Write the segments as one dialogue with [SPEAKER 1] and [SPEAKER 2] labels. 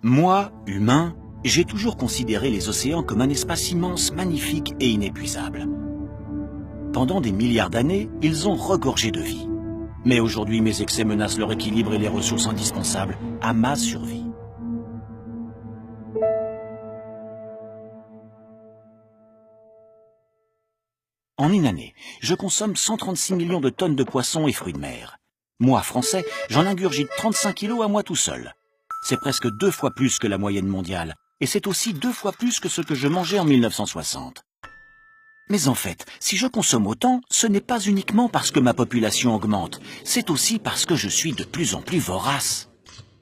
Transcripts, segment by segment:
[SPEAKER 1] Moi, humain, j'ai toujours considéré les océans comme un espace immense, magnifique et inépuisable. Pendant des milliards d'années, ils ont regorgé de vie. Mais aujourd'hui, mes excès menacent leur équilibre et les ressources indispensables à ma survie. En une année, je consomme 136 millions de tonnes de poissons et fruits de mer. Moi, français, j'en ingurgite 35 kilos à moi tout seul. C'est presque 2 fois plus que la moyenne mondiale, et c'est aussi 2 fois plus que ce que je mangeais en 1960. Mais en fait, si je consomme autant, ce n'est pas uniquement parce que ma population augmente, c'est aussi parce que je suis de plus en plus vorace.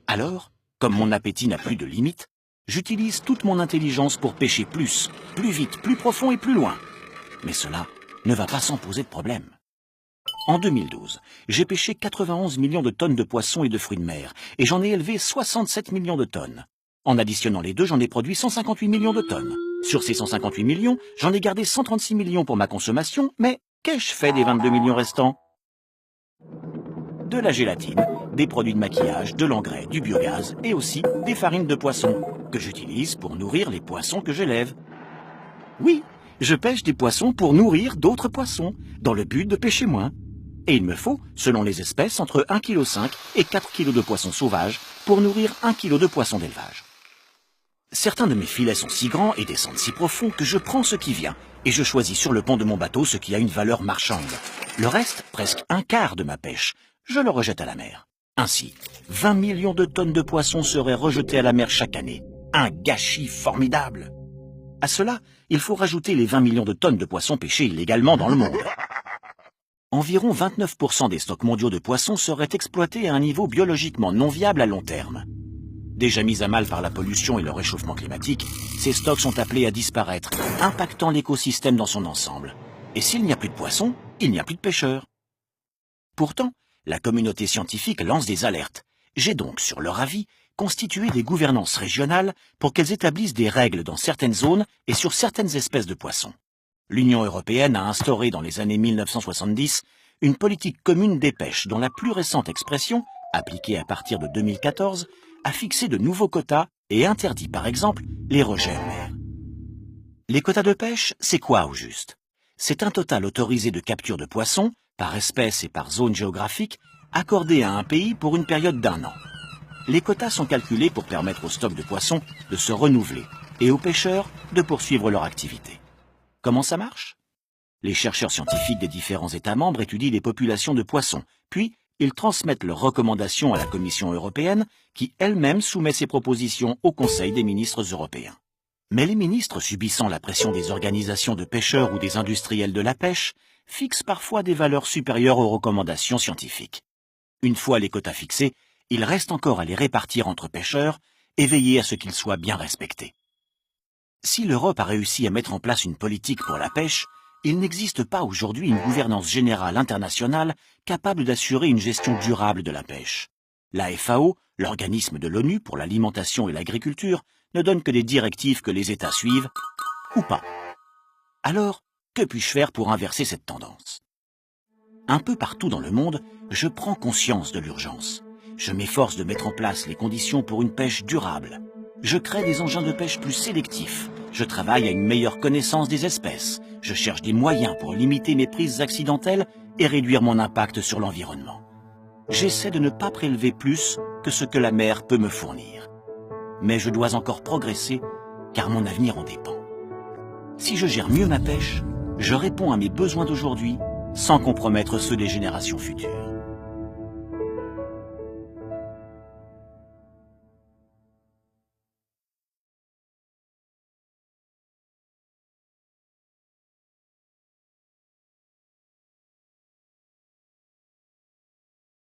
[SPEAKER 1] Alors, comme mon appétit n'a plus de limite, j'utilise toute mon intelligence pour pêcher plus vite, plus profond et plus loin. Mais cela ne va pas sans poser de problème. En 2012, j'ai pêché 91 millions de tonnes de poissons et de fruits de mer, et j'en ai élevé 67 millions de tonnes. En additionnant les deux, j'en ai produit 158 millions de tonnes. Sur ces 158 millions, j'en ai gardé 136 millions pour ma consommation, mais qu'ai-je fait des 22 millions restants? De la gélatine, des produits de maquillage, de l'engrais, du biogaz et aussi des farines de poisson, que j'utilise pour nourrir les poissons que j'élève. Oui, je pêche des poissons pour nourrir d'autres poissons, dans le but de pêcher moins. Et il me faut, selon les espèces, entre 1,5 kg et 4 kg de poissons sauvages pour nourrir 1 kg de poissons d'élevage. Certains de mes filets sont si grands et descendent si profond que je prends ce qui vient et je choisis sur le pont de mon bateau ce qui a une valeur marchande. Le reste, presque un quart de ma pêche, je le rejette à la mer. Ainsi, 20 millions de tonnes de poissons seraient rejetées à la mer chaque année. Un gâchis formidable! À cela, il faut rajouter les 20 millions de tonnes de poissons pêchés illégalement dans le monde. Environ 29% des stocks mondiaux de poissons seraient exploités à un niveau biologiquement non viable à long terme. Déjà mis à mal par la pollution et le réchauffement climatique, ces stocks sont appelés à disparaître, impactant l'écosystème dans son ensemble. Et s'il n'y a plus de poissons, il n'y a plus de pêcheurs. Pourtant, la communauté scientifique lance des alertes. J'ai donc, sur leur avis, constitué des gouvernances régionales pour qu'elles établissent des règles dans certaines zones et sur certaines espèces de poissons. L'Union européenne a instauré dans les années 1970 une politique commune des pêches dont la plus récente expression, appliquée à partir de 2014, a fixé de nouveaux quotas et interdit par exemple les rejets en mer. Les quotas de pêche, c'est quoi au juste? C'est un total autorisé de capture de poissons, par espèce et par zone géographique, accordé à un pays pour une période d'1 an. Les quotas sont calculés pour permettre aux stocks de poissons de se renouveler et aux pêcheurs de poursuivre leur activité. Comment ça marche? Les chercheurs scientifiques des différents États membres étudient les populations de poissons, puis ils transmettent leurs recommandations à la Commission européenne, qui elle-même soumet ses propositions au Conseil des ministres européens. Mais les ministres, subissant la pression des organisations de pêcheurs ou des industriels de la pêche, fixent parfois des valeurs supérieures aux recommandations scientifiques. Une fois les quotas fixés, il reste encore à les répartir entre pêcheurs et veiller à ce qu'ils soient bien respectés. Si l'Europe a réussi à mettre en place une politique pour la pêche, il n'existe pas aujourd'hui une gouvernance générale internationale capable d'assurer une gestion durable de la pêche. La FAO, l'organisme de l'ONU pour l'alimentation et l'agriculture, ne donne que des directives que les États suivent, ou pas. Alors, que puis-je faire pour inverser cette tendance? Un peu partout dans le monde, je prends conscience de l'urgence. Je m'efforce de mettre en place les conditions pour une pêche durable. Je crée des engins de pêche plus sélectifs. Je travaille à une meilleure connaissance des espèces. Je cherche des moyens pour limiter mes prises accidentelles et réduire mon impact sur l'environnement. J'essaie de ne pas prélever plus que ce que la mer peut me fournir. Mais je dois encore progresser, car mon avenir en dépend. Si je gère mieux ma pêche, je réponds à mes besoins d'aujourd'hui sans compromettre ceux des générations futures.